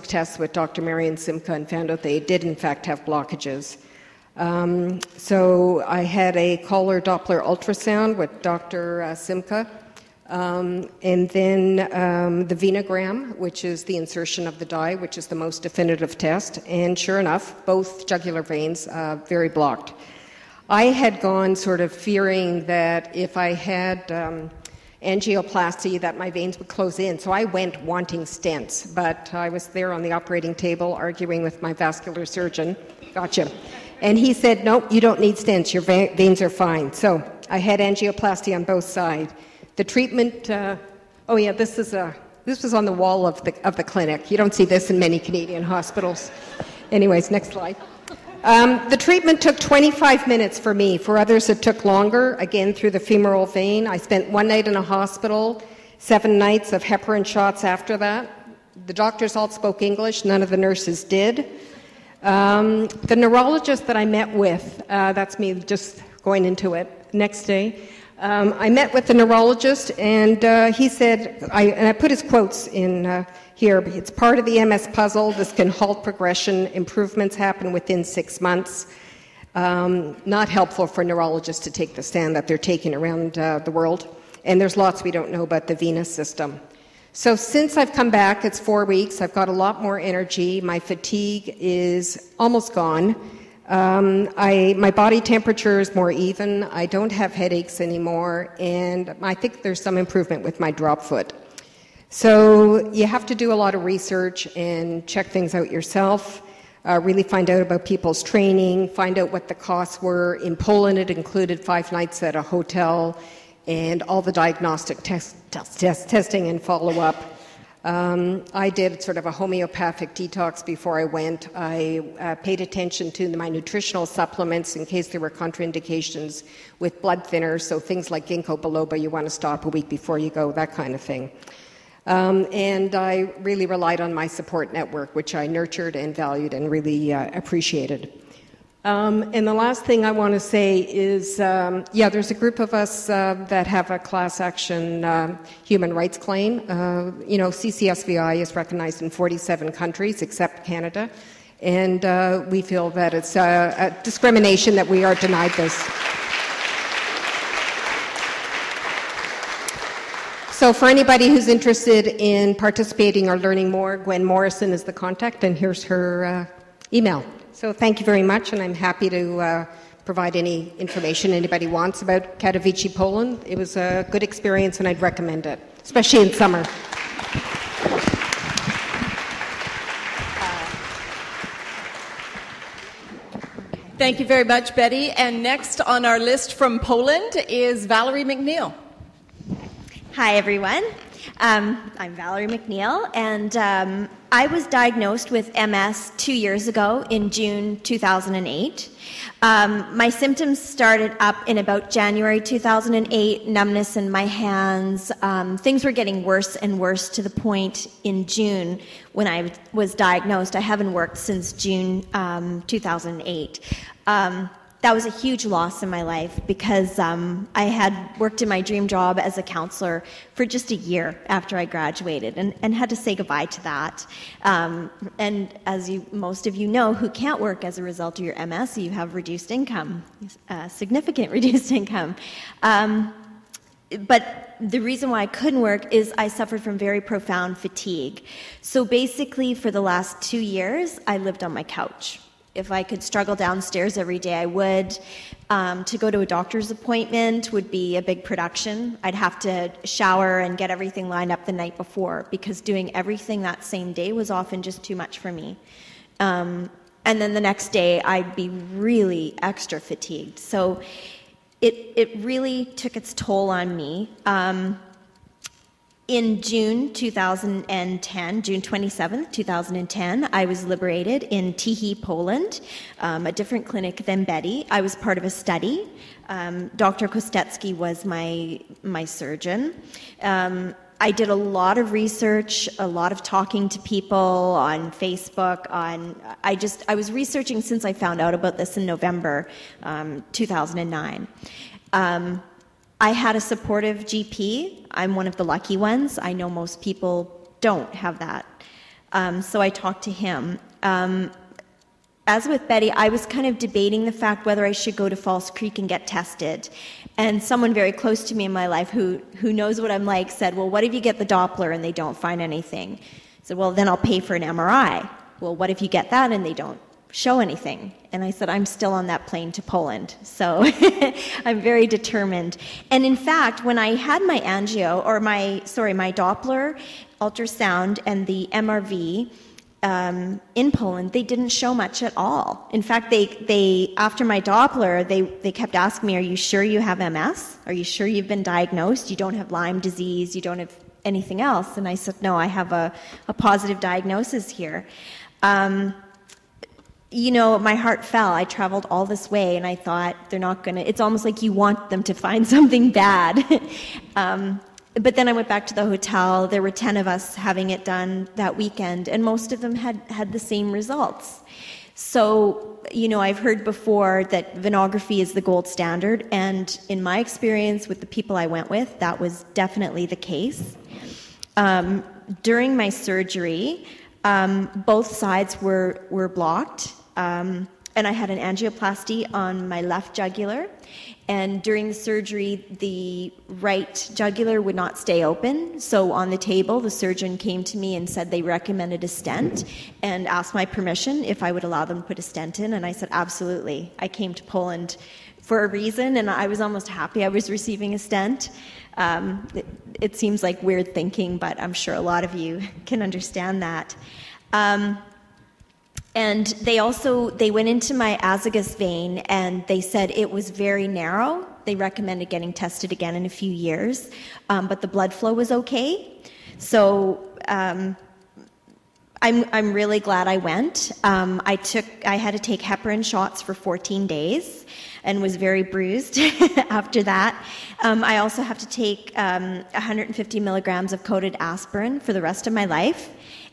tests with Dr. Marian Simca and found out they did in fact have blockages. So I had a collar Doppler ultrasound with Dr. Simca, and then the venogram, which is the insertion of the dye, which is the most definitive test, and sure enough, both jugular veins very blocked. I had gone sort of fearing that if I had angioplasty that my veins would close in, so I went wanting stents, but I was there on the operating table arguing with my vascular surgeon, gotcha, and he said, no, you don't need stents, your veins are fine. So I had angioplasty on both sides. The treatment, oh yeah, this was on the wall of the clinic. You don't see this in many Canadian hospitals. Anyways, next slide. The treatment took 25 minutes for me. For others, it took longer, again, through the femoral vein. I spent 1 night in a hospital, 7 nights of heparin shots after that. The doctors all spoke English. None of the nurses did. The neurologist that I met with, that's me just going into it, next day, I met with the neurologist, and he said, and I put his quotes in here, it's part of the MS puzzle. This can halt progression. Improvements happen within 6 months. Not helpful for neurologists to take the stand that they're taking around the world. And there's lots we don't know about the venous system. So since I've come back, it's 4 weeks. I've got a lot more energy. My fatigue is almost gone. My body temperature is more even. I don't have headaches anymore. And I think there's some improvement with my drop foot. So you have to do a lot of research and check things out yourself, really find out about people's training, find out what the costs were. In Poland, it included 5 nights at a hotel and all the diagnostic testing and follow-up. I did sort of a homeopathic detox before I went. I paid attention to my nutritional supplements in case there were contraindications with blood thinners, so things like ginkgo biloba, you want to stop a week before you go, that kind of thing. And I really relied on my support network, which I nurtured and valued and really appreciated. And the last thing I want to say is, there's a group of us that have a class action human rights claim. CCSVI is recognized in 47 countries except Canada, and we feel that it's a discrimination that we are denied this. So for anybody who's interested in participating or learning more, Gwen Morrison is the contact, and here's her email. So thank you very much, and I'm happy to provide any information anybody wants about Katowice, Poland. It was a good experience, and I'd recommend it, especially in summer. Thank you very much, Betty. And next on our list from Poland is Valerie McNeil. Hi, everyone. I'm Valerie McNeil, and I was diagnosed with MS 2 years ago in June 2008. My symptoms started up in about January 2008, numbness in my hands. Things were getting worse and worse to the point in June when I was diagnosed. I haven't worked since June 2008. That was a huge loss in my life because I had worked in my dream job as a counselor for just a year after I graduated and had to say goodbye to that. And as most of you know who can't work as a result of your MS, you have reduced income, significant reduced income. But the reason why I couldn't work is I suffered from very profound fatigue. So basically for the last 2 years, I lived on my couch. If I could struggle downstairs every day, I would. To go to a doctor's appointment would be a big production. I'd have to shower and get everything lined up the night before because doing everything that same day was often just too much for me. And then the next day, I'd be really extra fatigued. So it really took its toll on me. In June 2010, June 27th, 2010, I was liberated in Tychy, Poland, a different clinic than Betty. I was part of a study. Dr. Kostecki was my surgeon. I did a lot of research, a lot of talking to people on Facebook. I was researching since I found out about this in November 2009. I had a supportive GP. I'm one of the lucky ones. I know most people don't have that. So I talked to him. As with Betty, I was kind of debating the fact whether I should go to False Creek and get tested. And someone very close to me in my life who knows what I'm like said, well, what if you get the Doppler and they don't find anything? I said, well, then I'll pay for an MRI. Well, what if you get that and they don't show anything? And I said, I'm still on that plane to Poland. So I'm very determined. And in fact, when I had my angio, or my Doppler, ultrasound, and the MRV, in Poland, they didn't show much at all. In fact, they after my Doppler, they kept asking me, are you sure you have MS? Are you sure you've been diagnosed? You don't have Lyme disease? You don't have anything else? And I said, no, I have a positive diagnosis here. You know, my heart fell. I traveled all this way, and I thought, they're not going to, it's almost like you want them to find something bad. But then I went back to the hotel. There were 10 of us having it done that weekend, and most of them had the same results. So, you know, I've heard before that venography is the gold standard, and in my experience with the people I went with, that was definitely the case. During my surgery, both sides were blocked, and I had an angioplasty on my left jugular. And during the surgery, the right jugular would not stay open. So on the table, the surgeon came to me and said they recommended a stent and asked my permission if I would allow them to put a stent in. And I said, absolutely. I came to Poland for a reason, and I was almost happy I was receiving a stent. It seems like weird thinking, but I'm sure a lot of you can understand that. And they went into my azygos vein, and they said it was very narrow. They recommended getting tested again in a few years, but the blood flow was okay. So I'm really glad I went. I had to take heparin shots for 14 days and was very bruised after that. I also have to take 150 milligrams of coated aspirin for the rest of my life,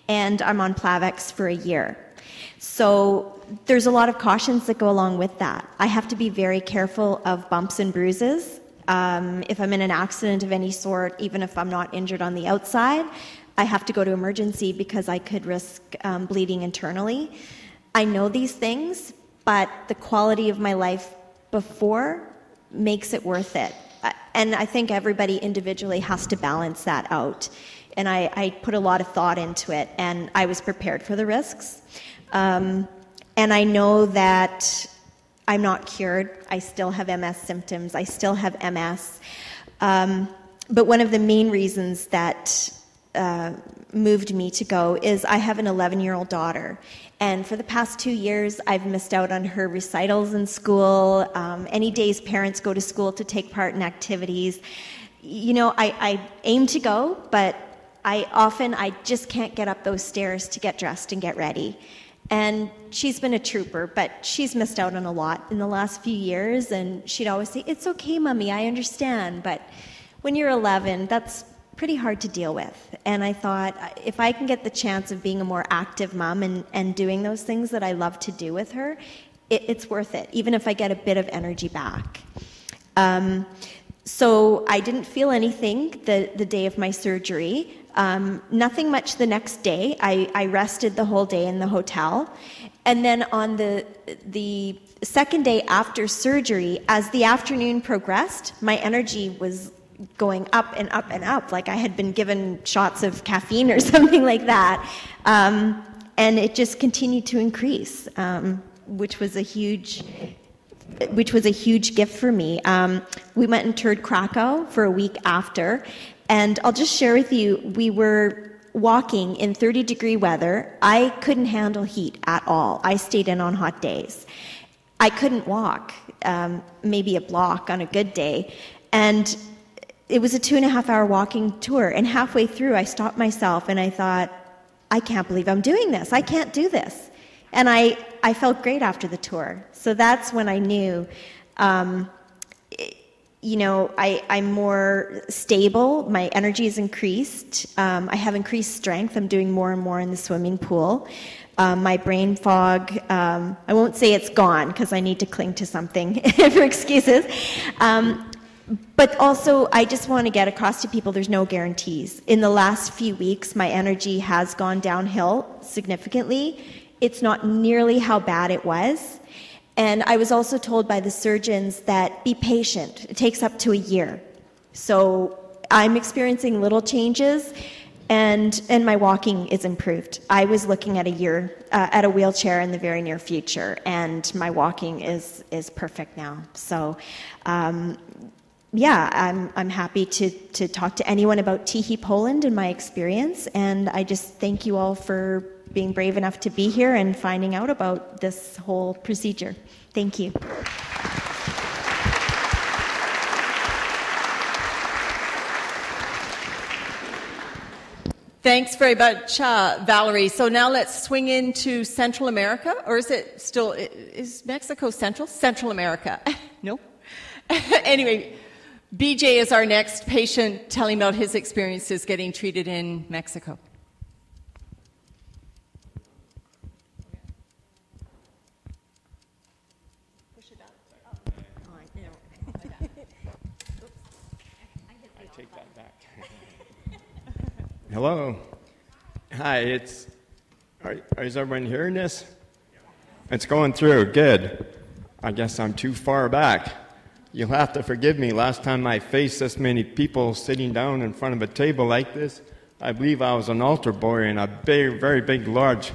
and I'm on Plavix for a year. So there's a lot of cautions that go along with that. I have to be very careful of bumps and bruises. If I'm in an accident of any sort, even if I'm not injured on the outside, I have to go to emergency because I could risk bleeding internally. I know these things, but the quality of my life before makes it worth it. And I think everybody individually has to balance that out. And I put a lot of thought into it, and I was prepared for the risks. And I know that I'm not cured. I still have MS symptoms. I still have MS. But one of the main reasons that moved me to go is I have an 11-year-old daughter. And for the past 2 years, I've missed out on her recitals in school, any days parents go to school to take part in activities. You know, I aim to go, but I just can't get up those stairs to get dressed and get ready. And she's been a trooper, but she's missed out on a lot in the last few years, and she'd always say, it's okay, Mommy, I understand, but when you're 11, that's pretty hard to deal with. And I thought, if I can get the chance of being a more active mom and doing those things that I love to do with her, it's worth it, even if I get a bit of energy back. So I didn't feel anything the day of my surgery. Nothing much the next day. I rested the whole day in the hotel. And then on the second day after surgery, as the afternoon progressed, my energy was going up and up and up, like I had been given shots of caffeine or something like that. And it just continued to increase, which was a huge gift for me. We went and toured Krakow for a week after, and I'll just share with you, we were walking in 30-degree weather. I couldn't handle heat at all. I stayed in on hot days. I couldn't walk, maybe a block on a good day, and it was a 2.5-hour walking tour, and halfway through I stopped myself and I thought, I can't believe I'm doing this. I can't do this. And I felt great after the tour. So that's when I knew, you know, I'm more stable. My energy is increased. I have increased strength. I'm doing more and more in the swimming pool. My brain fog, I won't say it's gone because I need to cling to something for excuses. But also, I just want to get across to people there's no guarantees. In the last few weeks, my energy has gone downhill significantly. It's not nearly how bad it was. And I was also told by the surgeons that be patient. It takes up to a year. So I'm experiencing little changes, and my walking is improved. I was looking at a year, at a wheelchair in the very near future, and my walking is perfect now. So, yeah, I'm happy to talk to anyone about TIHI Poland and my experience, and I just thank you all for being brave enough to be here and finding out about this whole procedure. Thank you. Thanks very much, Valerie. So now let's swing into Central America, or is it still, is Mexico Central? Central America. No? Anyway, BJ is our next patient telling about his experiences getting treated in Mexico. Hello. Hi, is everyone hearing this? It's going through, good. I guess I'm too far back. You'll have to forgive me. Last time I faced this many people sitting down in front of a table like this, I believe I was an altar boy in a very big, large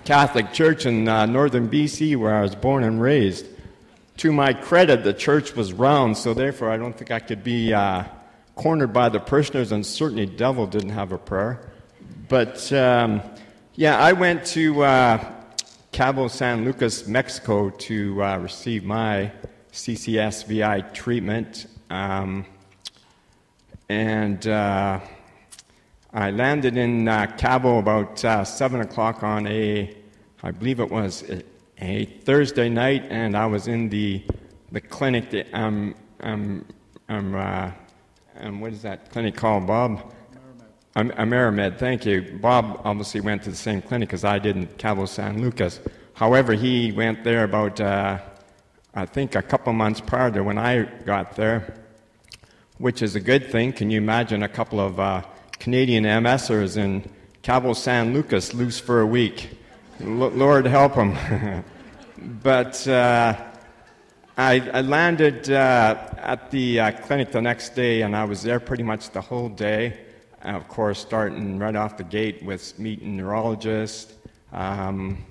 Catholic church in northern BC where I was born and raised. To my credit, the church was round, so therefore I don't think I could be cornered by the parishioners, and certainly the devil didn't have a prayer. But yeah, I went to Cabo San Lucas, Mexico to receive my CCSVI treatment, and I landed in Cabo about 7 o'clock on I believe it was a Thursday night, and I was in the clinic, what is that clinic called, Bob? Amerimed, thank you. Bob obviously went to the same clinic as I did in Cabo San Lucas. However, he went there about, I think, a couple months prior to when I got there, which is a good thing. Can you imagine a couple of Canadian MSers in Cabo San Lucas loose for a week? Lord help them. But I landed at the clinic the next day, and I was there pretty much the whole day. Of course, starting right off the gate with meeting neurologists, doing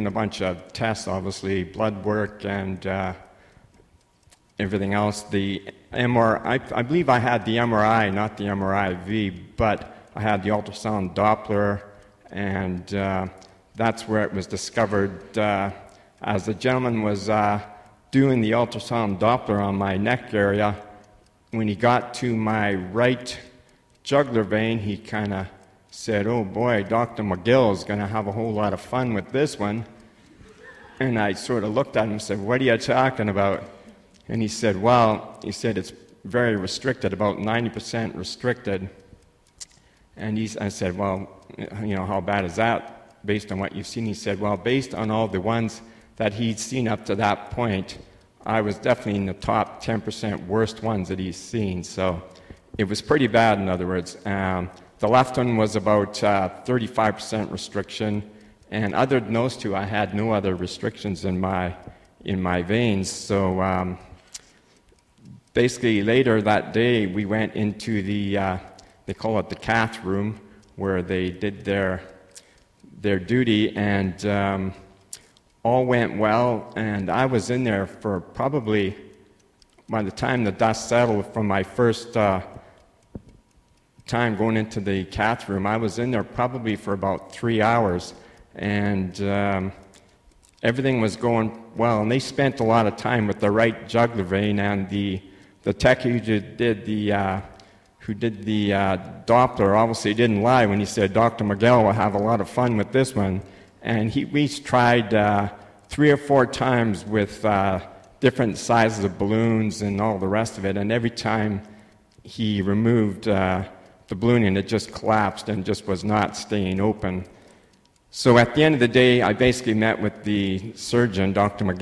a bunch of tests, obviously, blood work and everything else. The MRI, I believe I had the MRI, not the MRI-V, but I had the ultrasound Doppler, and that's where it was discovered. As the gentleman was doing the ultrasound Doppler on my neck area, when he got to my right jugular vein, he kind of said, "Oh boy, Dr. McGill is going to have a whole lot of fun with this one." And I sort of looked at him and said, "What are you talking about?" And he said, "Well," he said, "it's very restricted, about 90% restricted." And I said, "Well, you know, how bad is that based on what you've seen?" He said, "Well, based on all the ones that he'd seen up to that point, I was definitely in the top 10% worst ones that he's seen." So it was pretty bad, in other words. The left one was about 35% restriction, and other than those two, I had no other restrictions in my veins. So basically, later that day, we went into the they call it the cath room, where they did their duty, and all went well, and I was in there for probably, by the time the dust settled from my first time going into the cath room, I was in there probably for about 3 hours, and everything was going well, and they spent a lot of time with the right jugular vein, and the tech who did the Doppler obviously didn't lie when he said, "Dr. McGill will have a lot of fun with this one." And we tried 3 or 4 times with different sizes of balloons and all the rest of it, and every time he removed the ballooning, it just collapsed and just was not staying open. So at the end of the day, I basically met with the surgeon, Dr. McGill.